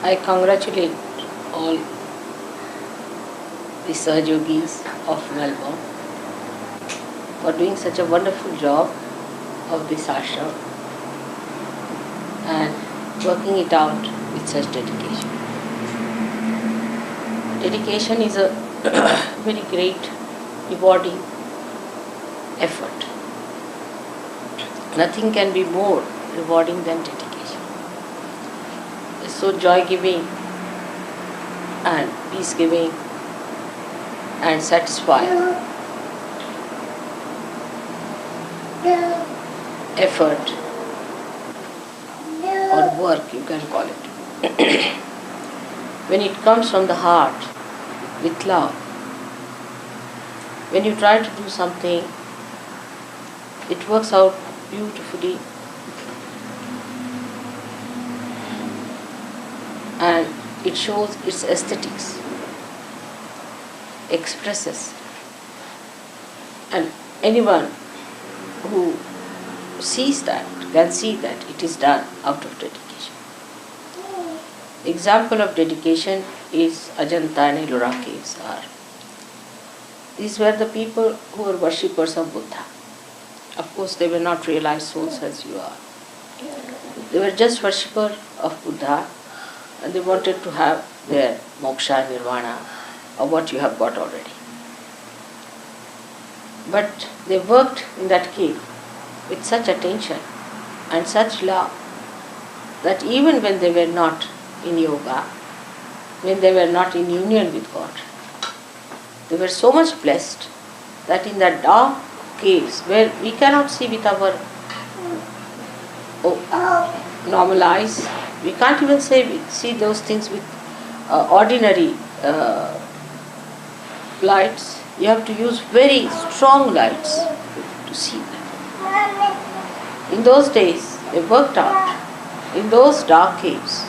I congratulate all the Sahaja Yogis of Melbourne for doing such a wonderful job of this ashram and working it out with such dedication. Dedication is a very great, rewarding effort. Nothing can be more rewarding than dedication. It's so joy-giving and peace-giving and satisfying effort or work, you can call it. When it comes from the heart with love, when you try to do something, it works out beautifully and it shows its aesthetics, expresses, and anyone who sees that can see that it is done out of dedication. Example of dedication is Ajanta and Ellora caves are. These were the people who were worshippers of Buddha. Of course, they were not realized souls as you are. They were just worshippers of Buddha and they wanted to have their moksha, nirvana, or what you have got already. But they worked in that cave with such attention and such love that even when they were not in yoga, when they were not in union with God, they were so much blessed that in that dark caves where we cannot see with our normal eyes, we can't even see those things with ordinary lights. You have to use very strong lights to see them. In those days, they worked out in those dark caves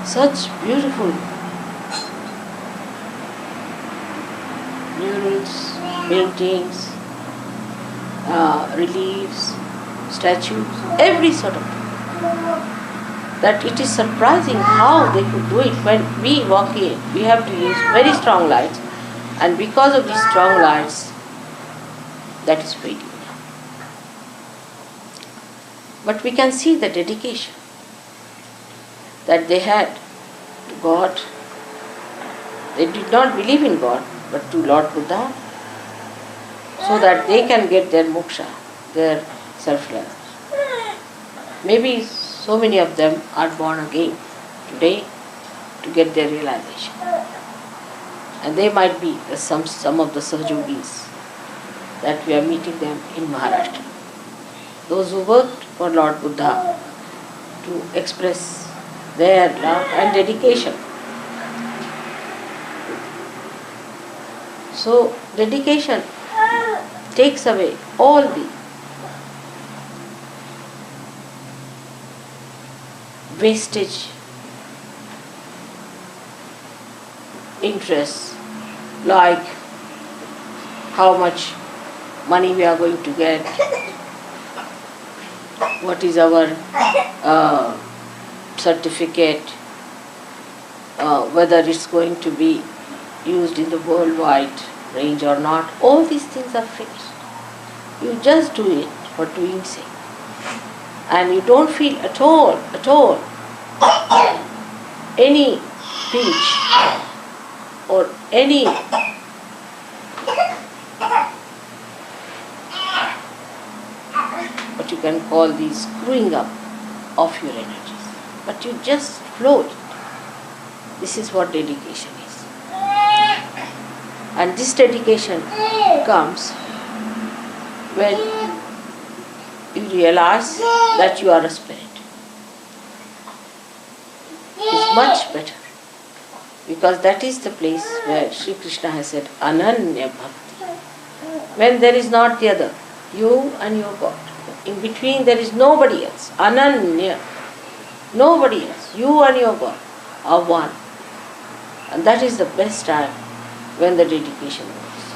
such beautiful murals, paintings, reliefs, statues, every sort of thing, that it is surprising how they could do it. When we walk in, we have to use very strong lights, and because of these strong lights, that is fading. But we can see the dedication that they had to God. They did not believe in God, but to Lord Buddha, so that they can get their moksha, their self-realization. Maybe so many of them are born again today to get their realization. And they might be some of the Sahaja Yogis that we are meeting them in Maharashtra. Those who worked for Lord Buddha to express their love and dedication. So dedication takes away all the wastage interests, like how much money we are going to get, what is our certificate, whether it's going to be used in the worldwide range or not. All these things are finished. You just do it for doing sake. And you don't feel at all, any pinch or any what you can call the screwing up of your energies. But you just flow it. This is what dedication is. And this dedication comes when you realize that you are a spirit. It's much better, because that is the place where Sri Krishna has said Ananya Bhakti. When there is not the other, you and your God. In between there is nobody else. Ananya. Nobody else. You and your God are one. And that is the best time when the dedication works.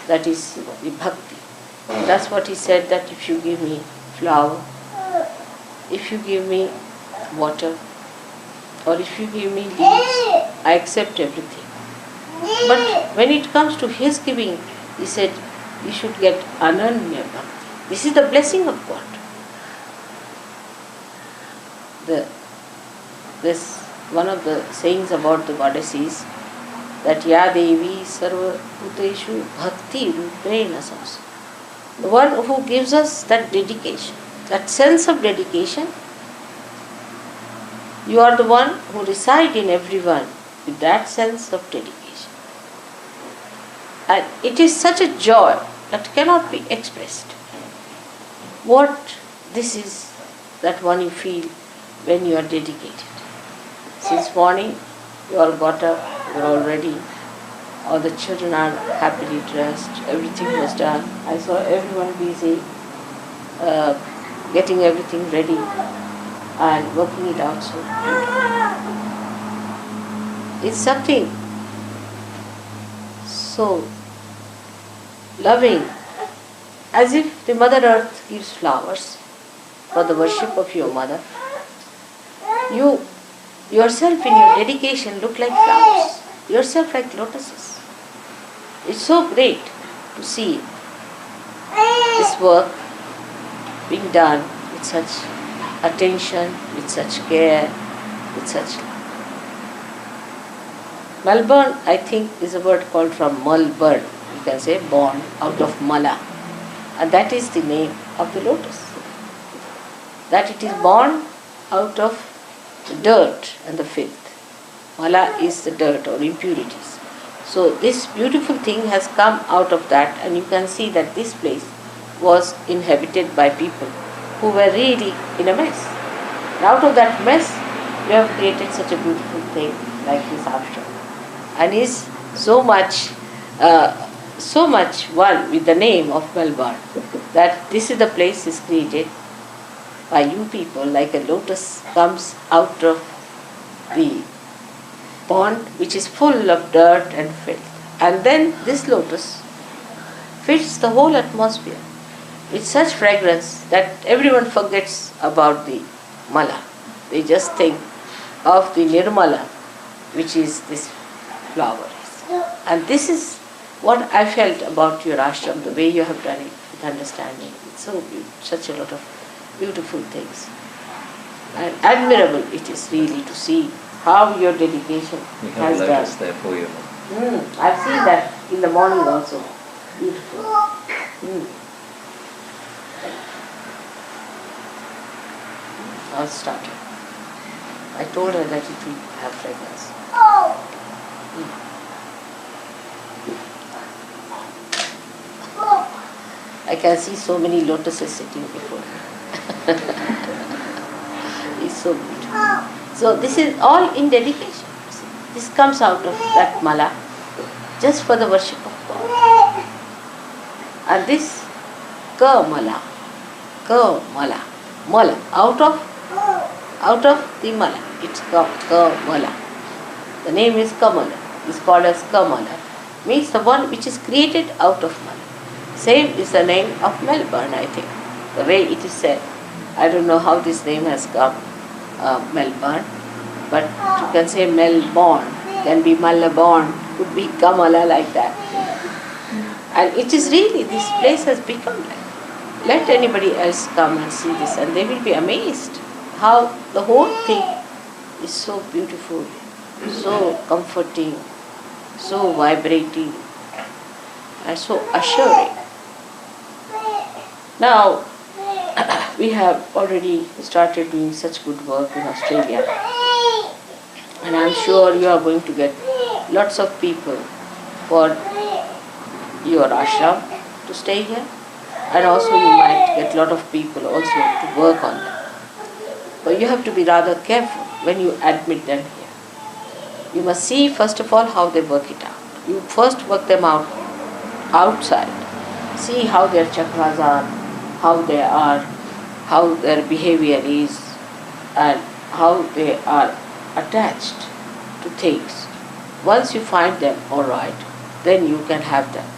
That is the bhakti. That's what he said, that if you give me flower, if you give me water, or if you give me leaves, I accept everything. But when it comes to his giving, he said, you should get ananya bhakti. This is the blessing of God. This one of the sayings about the goddess is that Ya Devi Sarva Bhuteshu Bhakti Rupena Samsa. The one who gives us that dedication, that sense of dedication. You are the one who reside in everyone with that sense of dedication. And it is such a joy that cannot be expressed. What this is, that one you feel when you are dedicated. Since morning, you all got up, you are all ready. All the children are happily dressed, everything was done. I saw everyone busy, getting everything ready and working it out so beautifully. It's something so loving, as if the Mother Earth gives flowers for the worship of your mother. You yourself in your dedication look like flowers, yourself like lotuses. It's so great to see this work being done with such attention, with such care, with such love. Melbourne, I think, is a word called from Melbourne. You can say born out of Mala. And that is the name of the lotus. That it is born out of the dirt and the filth. Mala is the dirt or impurities. So this beautiful thing has come out of that, and you can see that this place was inhabited by people who were really in a mess. And out of that mess, you have created such a beautiful thing like this ashram, and is so much one with the name of Melbourne, that this is the place is created by you people, like a lotus comes out of the pond which is full of dirt and filth, and then this lotus fills the whole atmosphere with such fragrance that everyone forgets about the mala. They just think of the nirmala, which is this flower. And this is what I felt about your ashram, the way you have done it with understanding. It's so beautiful, such a lot of beautiful things. And admirable it is really to see how your dedication has done. Lotus there for you. I've seen that in the morning also. Beautiful. I'll start it. I told her that it will have fragrance. I can see so many lotuses sitting before me. It's so beautiful. So this is all in dedication. This comes out of that mala just for the worship of God. And this mala, mala, out of the mala. It's mala. The name is Kamala. It's called as Kamala. Means the one which is created out of mala. Same is the name of Melbourne, I think. The way it is said. I don't know how this name has come, Melbourne. But you can say Melbourne, can be Malaborn, could be Kamala like that. And it is really, this place has become like that. Let anybody else come and see this, and they will be amazed how the whole thing is so beautiful, so comforting, so vibrating, and so assuring. Now, we have already started doing such good work in Australia, and I am sure you are going to get lots of people for your ashram to stay here, and also you might get a lot of people also to work on them. But you have to be rather careful when you admit them here. You must see first of all how they work it out. You first work them out outside. See how their chakras are, how they are, how their behavior is, and how they are attached to things. Once you find them alright, then you can have them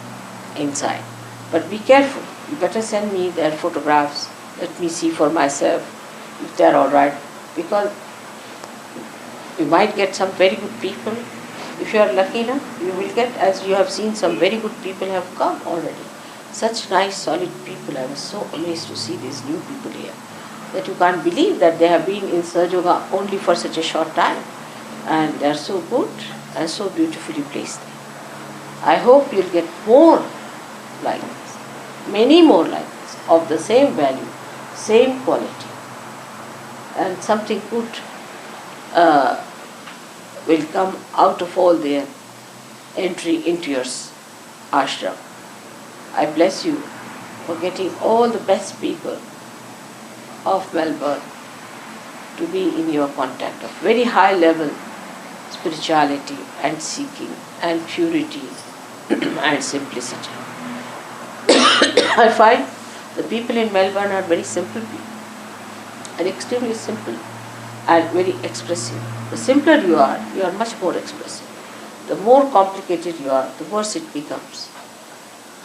inside. But be careful. You better send me their photographs. Let me see for myself if they are alright. Because You might get some very good people. If you are lucky enough, you will get, as you have seen, some very good people have come already. Such nice, solid people. I was so amazed to see these new people here, that you can't believe that they have been in Sahaja Yoga only for such a short time. And they are so good and so beautifully placed. I hope you'll get more like this, many more like this, of the same value, same quality, and something good will come out of all their entry into your ashram. I bless you for getting all the best people of Melbourne to be in your contact of very high level spirituality and seeking and purity and simplicity. I find the people in Melbourne are very simple people and extremely simple and very expressive. The simpler you are much more expressive. The more complicated you are, the worse it becomes.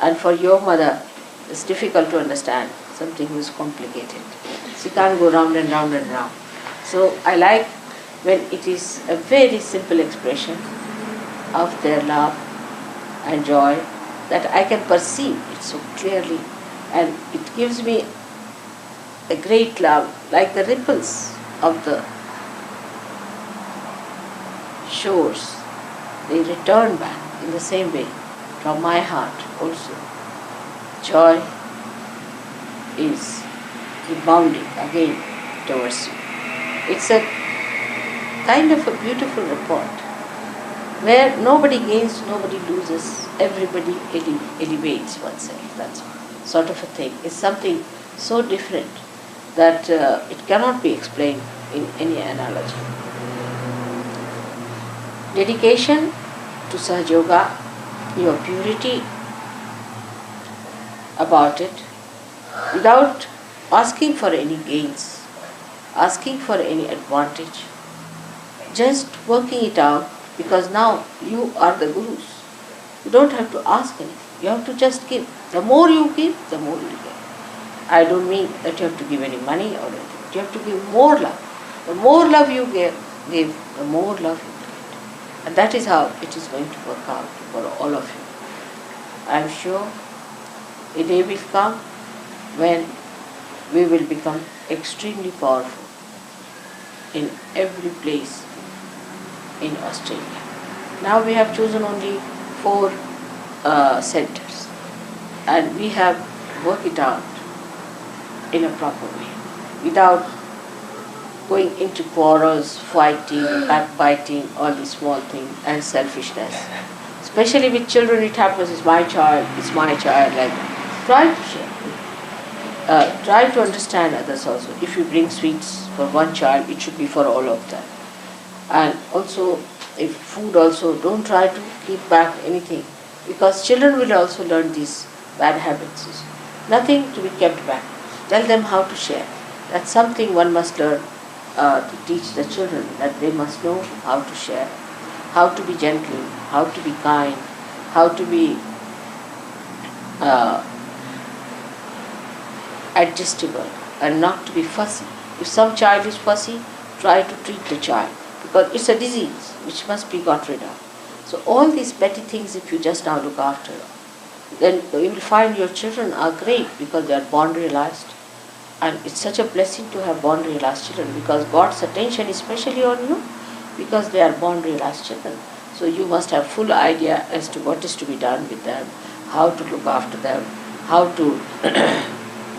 And for your mother, it's difficult to understand something which is complicated. She can't go round and round and round. So I like when it is a very simple expression of their love and joy that I can perceive it so clearly, and it gives me a great love, like the ripples of the shores. They return back in the same way from my heart also. Joy is rebounding again towards you. It's a kind of a beautiful report where nobody gains, nobody loses, everybody elevates oneself. That's sort of a thing. It's something so different that it cannot be explained in any analogy. Dedication to Sahaja Yoga, your purity about it, without asking for any gains, asking for any advantage, just working it out, because now you are the gurus. You don't have to ask anything. You have to just give. The more you give, the more you get. I don't mean that you have to give any money or anything. You have to give more love. The more love you give, the more love you get. And that is how it is going to work out for all of you. I am sure a day will come when we will become extremely powerful in every place in Australia. Now we have chosen only 4 centers, and we have worked it out in a proper way, without going into quarrels, fighting, backbiting, all these small things, and selfishness. Especially with children, it happens, it's my child, like that. Try to share. Try to understand others also. If you bring sweets for one child, it should be for all of them. And also, if food also, don't try to keep back anything, because children will also learn these bad habits. Nothing to be kept back. Tell them how to share. That's something one must learn to teach the children, that they must know how to share, how to be gentle, how to be kind, how to be adjustable and not to be fussy. If some child is fussy, try to treat the child, because it's a disease which must be got rid of. So all these petty things, if you just now look after, then you will find your children are great, because they are born realized. And it's such a blessing to have born realized children, because God's attention is especially on you, because they are born realized children. So you must have full idea as to what is to be done with them, how to look after them, how to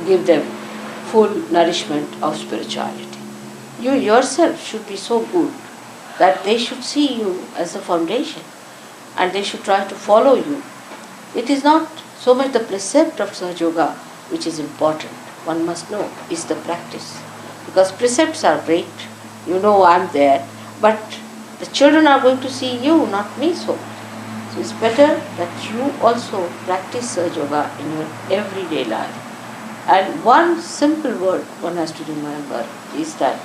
give them full nourishment of spirituality. You yourself should be so good that they should see you as a foundation, and they should try to follow you. It is not so much the precept of Sahaja Yoga which is important. One must know is the practice, because precepts are great. You know I am there, but the children are going to see you, not me so much. So it's better that you also practice Sahaja Yoga in your everyday life. And one simple word one has to remember is that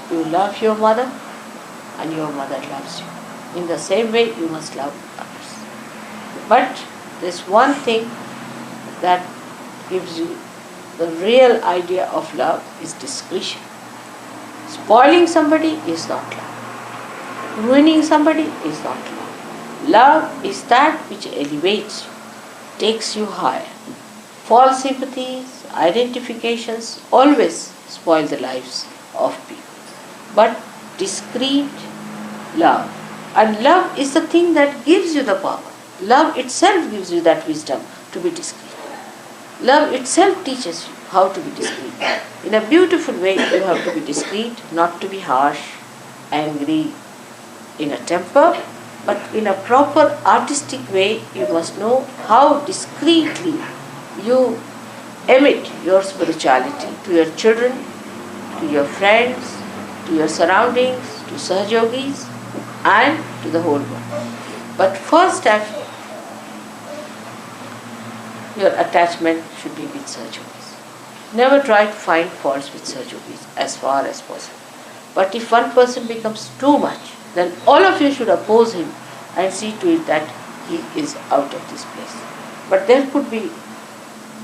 you love your mother and your mother loves you. In the same way you must love others. But there's one thing that gives you the real idea of love is discretion. Spoiling somebody is not love. Ruining somebody is not love. Love is that which elevates you, takes you higher. False sympathies, identifications always spoil the lives of people. But discreet love. And love is the thing that gives you the power. Love itself gives you that wisdom to be discreet. Love itself teaches you how to be discreet. In a beautiful way, you have to be discreet, not to be harsh, angry, in a temper, but in a proper artistic way. You must know how discreetly you emit your spirituality to your children, to your friends, to your surroundings, to Sahajogis, and to the whole world. But first step, your attachment should be with Sahajogis. Never try to find faults with Sahajogis as far as possible. But if one person becomes too much, then all of you should oppose him and see to it that he is out of this place. But there could be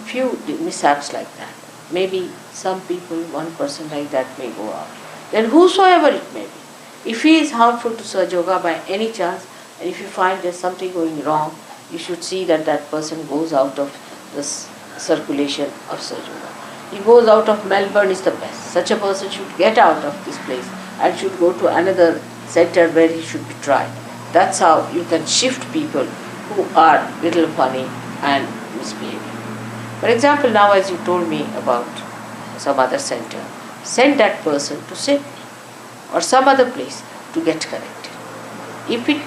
few mishaps like that. Maybe some people, one person like that may go out. Then whosoever it may be, if he is harmful to Sahaja by any chance, and if you find there's something going wrong, you should see that that person goes out of this circulation of Sahaja. He goes out of Melbourne is the best. Such a person should get out of this place and should go to another center where he should be tried. That's how you can shift people who are little funny and misbehaving. For example, now as you told me about some other center, send that person to SIP or some other place to get corrected. If it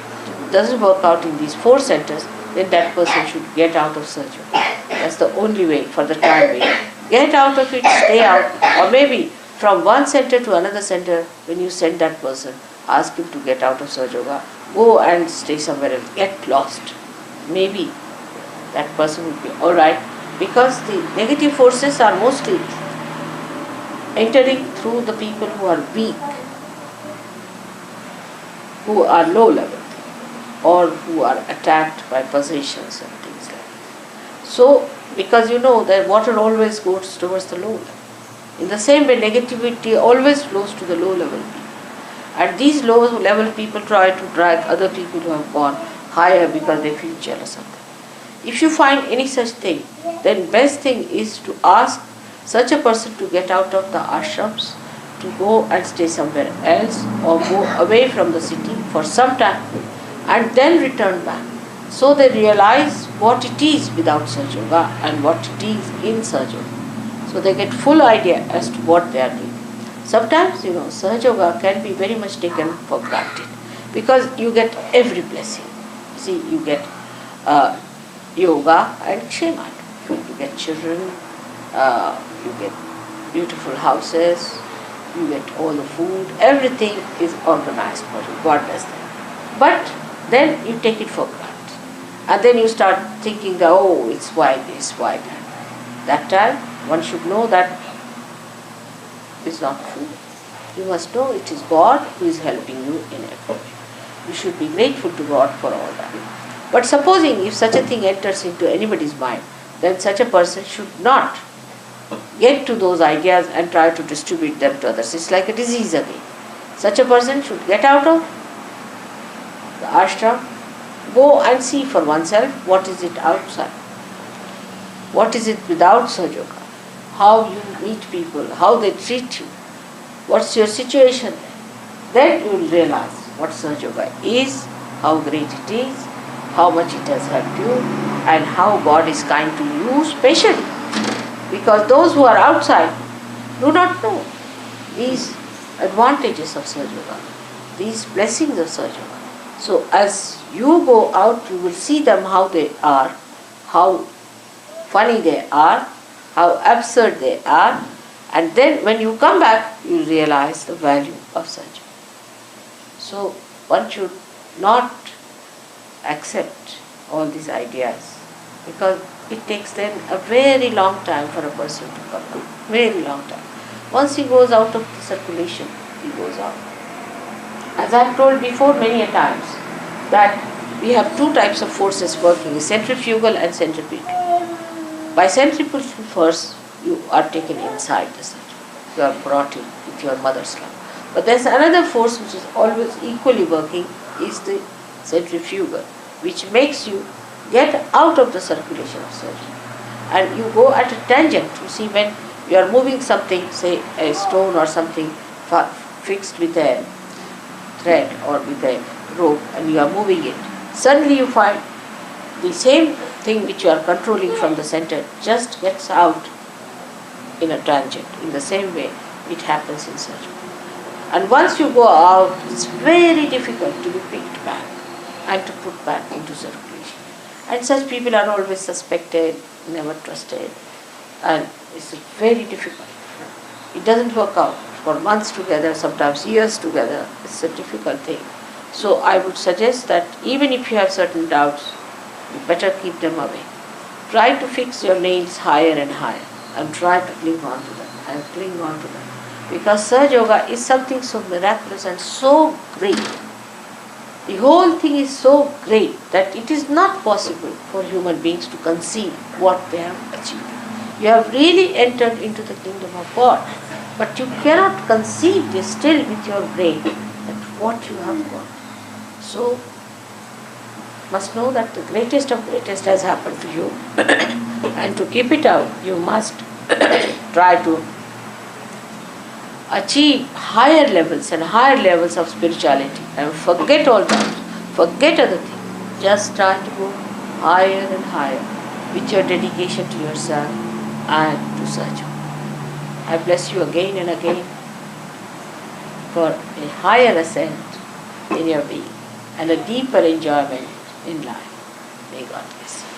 doesn't work out in these 4 centers, then that person should get out of surgery. That's the only way for the time being. Get out of it, stay out, or maybe from one center to another center, when you send that person, ask him to get out of Sahaja Yoga, go and stay somewhere else, get lost. Maybe that person will be alright, because the negative forces are mostly entering through the people who are weak, who are low level, or who are attacked by possessions and things like that. So, because you know that water always goes towards the low level. In the same way, negativity always flows to the low level people. And these low level people try to drag other people who have gone higher because they feel jealous of them. If you find any such thing, then best thing is to ask such a person to get out of the ashrams, to go and stay somewhere else, or go away from the city for some time and then return back. So they realize what it is without Sahaja Yoga and what it is in Sahaja Yoga. So they get full idea as to what they are doing. Sometimes, Sahaja Yoga can be very much taken for granted because you get every blessing. See, you get yoga and Kshema. You get children, you get beautiful houses, you get all the food, everything is organized for you. God does that. But then you take it for granted. And then you start thinking that, oh, it's why this, why that. That time, one should know that it's not true. You must know it is God who is helping you in every way. You should be grateful to God for all that. But supposing if such a thing enters into anybody's mind, then such a person should not get to those ideas and try to distribute them to others. It's like a disease again. Such a person should get out of the ashram, go and see for oneself what is it outside. What is it without Sahaja Yoga? How you meet people, how they treat you, what's your situation there. Then you will realize what Sahaja Yoga is, how great it is, how much it has helped you, and how God is kind to you specially. Because those who are outside do not know these advantages of Sahaja Yoga, these blessings of Sahaja Yoga. So as you go out, you will see them how they are, how funny they are, how absurd they are, and then when you come back, you realize the value of Sahaja Yoga. So one should not accept all these ideas, because it takes then a very long time for a person to come out. Very long time. Once he goes out of the circulation, he goes out. As I have told before many a times, that we have 2 types of forces working, centrifugal and centripetal. By centrifugal force, you are taken inside the center. You are brought in with your mother's love. But there's another force which is always equally working, is the centrifugal, which makes you get out of the circulation of surgery. And you go at a tangent. You see, when you are moving something, say a stone or something fixed with a thread or with a rope, and you are moving it, suddenly you find the same thing which you are controlling from the center just gets out in a tangent. In the same way, it happens in surgery. And once you go out, it's very difficult to be picked back and to put back into circulation. And such people are always suspected, never trusted, and it's very difficult. It doesn't work out for months together, sometimes years together. It's a difficult thing. So I would suggest that even if you have certain doubts, you better keep them away. Try to fix your nails higher and higher and try to cling on to them and cling on to them. Because Sahaja Yoga is something so miraculous and so great. The whole thing is so great that it is not possible for human beings to conceive what they have achieved. You have really entered into the kingdom of God, but you cannot conceive this still with your brain that what you have got. So, must know that the greatest of greatest has happened to you, and to keep it out, you must try to achieve higher levels of spirituality, and forget all that, forget other things. Just try to go higher and higher with your dedication to yourself and to Sahaja. I bless you again and again for a higher ascent in your being and a deeper enjoyment in life. May God bless you.